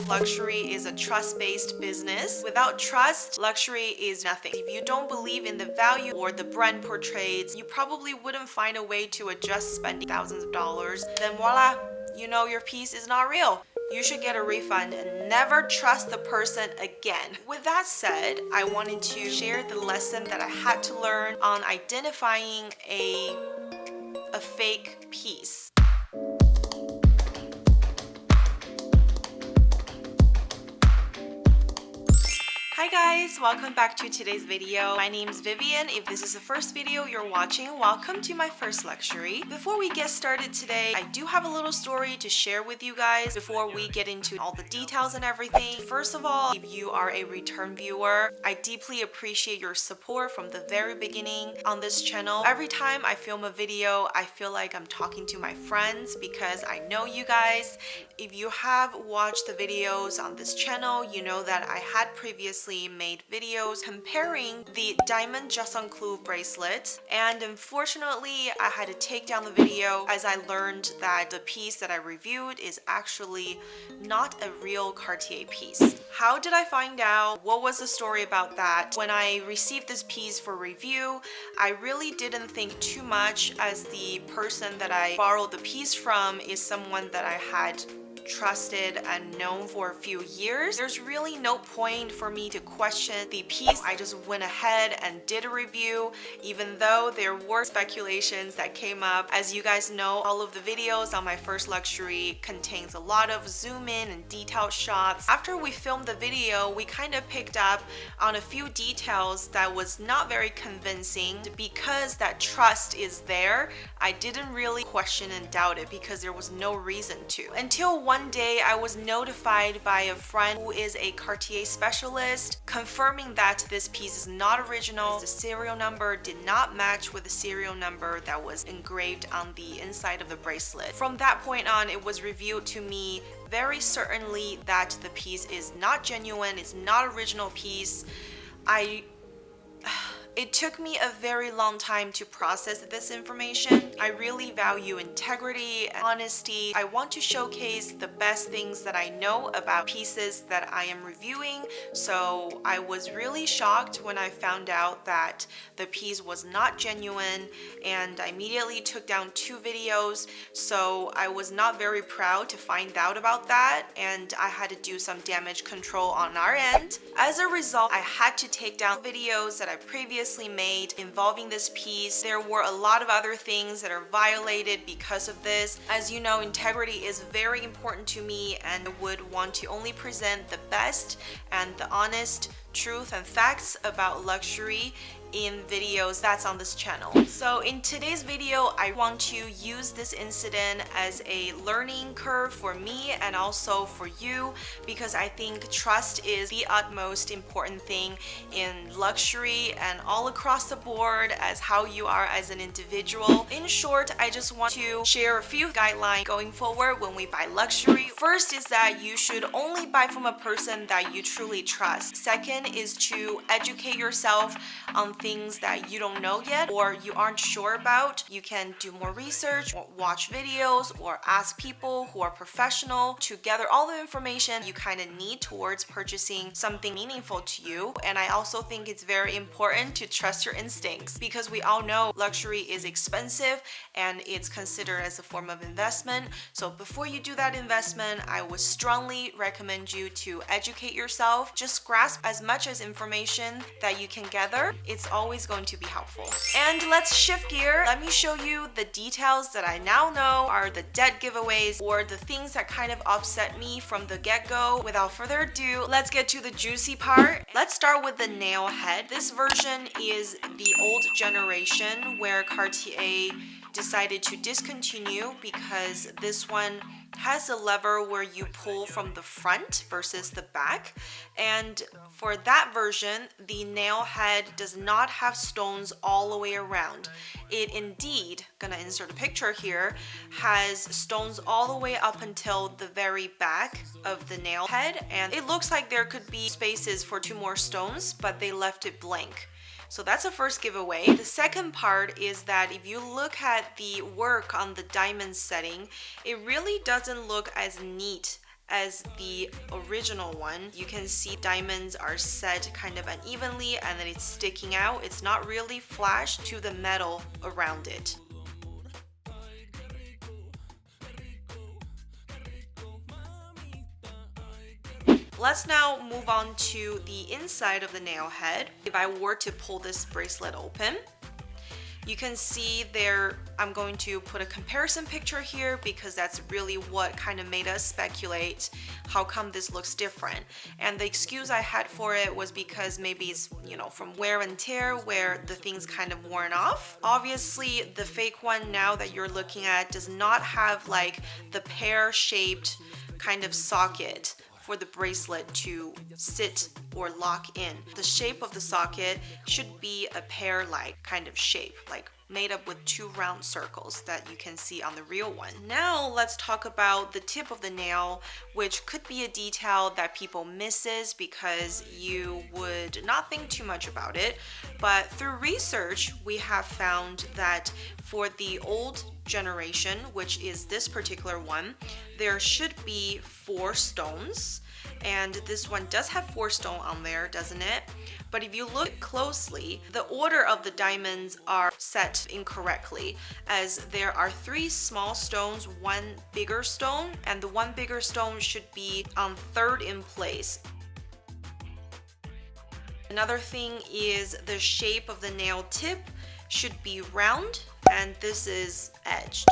luxury is a trust-based business. Without trust, luxury is nothing. If you don't believe in the value or the brand portrays, you probably wouldn't find a way to adjust spending thousands of dollars. Then voila, you know your piece is not real. You should get a refund and never trust the person again. With that said, I wanted to share the lesson that I had to learn on identifying a fake piece. Hi guys, welcome back to today's video. My name is Vivian. If this is the first video you're watching, welcome to my first luxury. Before we get started today, I do have a little story to share with you guys before we get into all the details and everything. First of all, if you are a return viewer, I deeply appreciate your support from the very beginning on this channel. Every time I film a video, I feel like I'm talking to my friends because I know you guys. If you have watched the videos on this channel, you know that I had previously made videos comparing the diamond Juste Un Clou bracelet, and unfortunately I had to take down the video as I learned that the piece that I reviewed is actually not a real Cartier piece. How did I find out? What was the story about that? When I received this piece for review, I really didn't think too much, as the person that I borrowed the piece from is someone that I had trusted and known for a few years. There's really no point for me to question the piece. I just went ahead and did a review, even though there were speculations that came up. As you guys know, all of the videos on my first luxury contains a lot of zoom in and detailed shots. After we filmed the video, we kind of picked up on a few details that was not very convincing. Because that trust is there, I didn't really question and doubt it because there was no reason to. Until one day I was notified by a friend who is a Cartier specialist confirming that this piece is not original. The serial number did not match with the serial number that was engraved on the inside of the bracelet. From that point on, it was revealed to me very certainly that the piece is not genuine, it's not original piece. It took me a very long time to process this information. I really value integrity and honesty. I want to showcase the best things that I know about pieces that I am reviewing. So I was really shocked when I found out that the piece was not genuine, and I immediately took down 2 videos. So I was not very proud to find out about that, and I had to do some damage control on our end. As a result, I had to take down videos that I previously made involving this piece. There were a lot of other things that are violated because of this. As you know, integrity is very important to me, and I would want to only present the best and the honest truth and facts about luxury in videos that's on this channel. So in today's video, I want to use this incident as a learning curve for me and also for you, because I think trust is the utmost important thing in luxury and all across the board as how you are as an individual. In short, I just want to share a few guidelines going forward when we buy luxury. First is that you should only buy from a person that you truly trust. Second is to educate yourself on things that you don't know yet or you aren't sure about. You can do more research or watch videos or ask people who are professional to gather all the information you kind of need towards purchasing something meaningful to you. And I also think it's very important to trust your instincts, because we all know luxury is expensive and it's considered as a form of investment. So before you do that investment, I would strongly recommend you to educate yourself. Just grasp as much as information that you can gather. It's always going to be helpful. And let's shift gear. Let me show you the details that I now know are the dead giveaways, or the things that kind of upset me from the get-go. Without further ado, let's get to the juicy part. Let's start with the nail head. This version is the old generation where Cartier decided to discontinue because this one has a lever where you pull from the front versus the back. And for that version, the nail head does not have stones all the way around. It indeed, gonna insert a picture here, has stones all the way up until the very back of the nail head. And it looks like there could be spaces for 2 more stones, but they left it blank. So that's a first giveaway. The second part is that if you look at the work on the diamond setting, it really doesn't look as neat as the original one. You can see diamonds are set kind of unevenly and then it's sticking out. It's not really flash to the metal around it. Let's now move on to the inside of the nail head. If I were to pull this bracelet open, you can see there, I'm going to put a comparison picture here because that's really what kind of made us speculate how come this looks different. And the excuse I had for it was because maybe it's, you know, from wear and tear where the thing's kind of worn off. Obviously, the fake one now that you're looking at does not have like the pear-shaped kind of socket for the bracelet to sit or lock in. The shape of the socket should be a pear-like kind of shape, like made up with two round circles that you can see on the real one. Now let's talk about the tip of the nail, which could be a detail that people misses because you would not think too much about it. But through research, we have found that for the old generation, which is this particular one, there should be 4 stones. And this one does have 4 stones on there, doesn't it? But if you look closely, the order of the diamonds are set incorrectly, as there are 3 small stones, 1 bigger stone, and the 1 bigger stone should be on 3rd in place. Another thing is the shape of the nail tip should be round, and this is edged.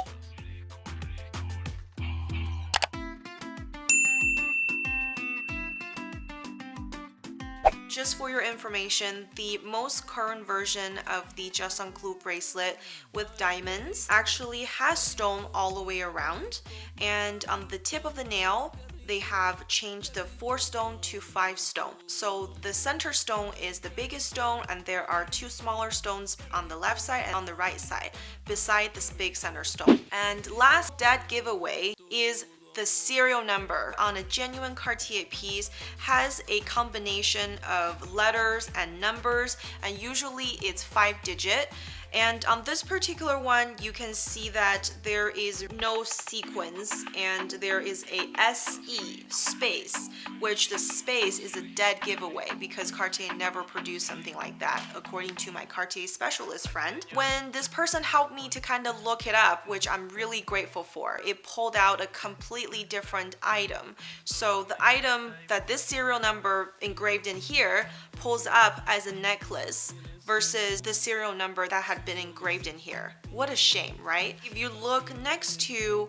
Just for your information, the most current version of the Juste Un Clou bracelet with diamonds actually has stone all the way around, and on the tip of the nail they have changed the 4 stone to 5 stone. So the center stone is the biggest stone, and there are 2 smaller stones on the left side and on the right side beside this big center stone. And last dead giveaway is the serial number on a genuine Cartier piece has a combination of letters and numbers, and usually it's 5-digit. And on this particular one, you can see that there is no sequence and there is a SE space, which the space is a dead giveaway because Cartier never produced something like that, according to my Cartier specialist friend. When this person helped me to kind of look it up, which I'm really grateful for, it pulled out a completely different item. So the item that this serial number engraved in here pulls up as a necklace versus the serial number that had been engraved in here. What a shame, right? If you look next to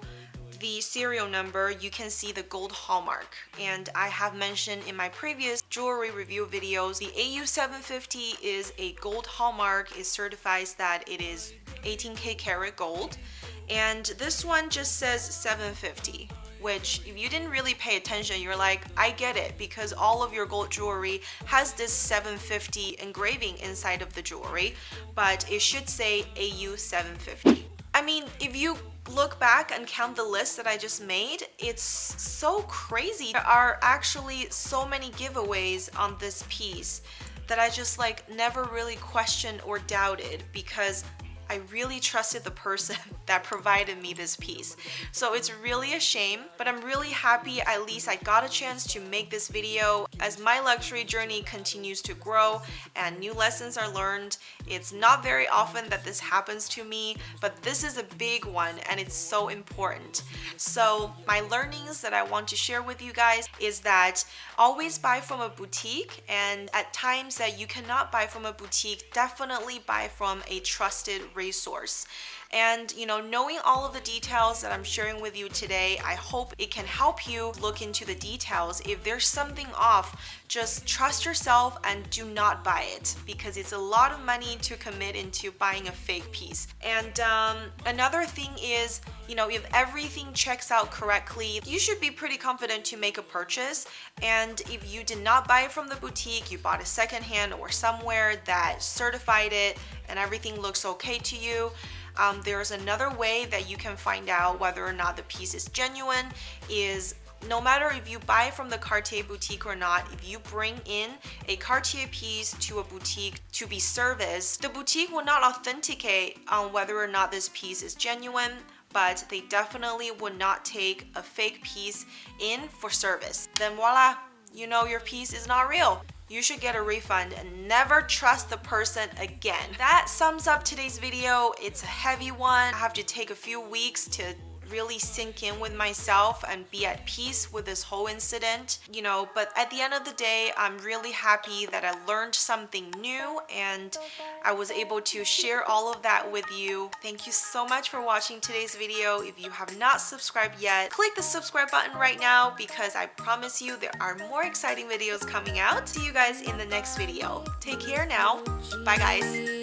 the serial number, you can see the gold hallmark. And I have mentioned in my previous jewelry review videos, the AU750 is a gold hallmark. It certifies that it is 18K karat gold. And this one just says 750. Which, if you didn't really pay attention, you're like, I get it, because all of your gold jewelry has this 750 engraving inside of the jewelry, but it should say AU750. I mean, if you look back and count the list that I just made, it's so crazy. There are actually so many giveaways on this piece that I just like never really questioned or doubted because I really trusted the person that provided me this piece. So it's really a shame, but I'm really happy at least I got a chance to make this video. As my luxury journey continues to grow and new lessons are learned, it's not very often that this happens to me, but this is a big one and it's so important. So my learnings that I want to share with you guys is that always buy from a boutique, and at times that you cannot buy from a boutique, definitely buy from a trusted resource. And you know, knowing all of the details that I'm sharing with you today, I hope it can help you look into the details. If there's something off, just trust yourself and do not buy it, because it's a lot of money to commit into buying a fake piece. And another thing is, you know, if everything checks out correctly, you should be pretty confident to make a purchase. And if you did not buy it from the boutique, you bought it secondhand or somewhere that certified it and everything looks okay to you, there's another way that you can find out whether or not the piece is genuine. Is no matter if you buy from the Cartier boutique or not, if you bring in a Cartier piece to a boutique to be serviced, the boutique will not authenticate on whether or not this piece is genuine, but they definitely would not take a fake piece in for service. Then voila, you know your piece is not real. You should get a refund and never trust the person again. That sums up today's video. It's a heavy one. I have to take a few weeks to really sink in with myself and be at peace with this whole incident, you know, but at the end of the day, I'm really happy that I learned something new and I was able to share all of that with you. Thank you so much for watching today's video. If you have not subscribed yet, click the subscribe button right now because I promise you there are more exciting videos coming out. See you guys in the next video. Take care now. Bye guys.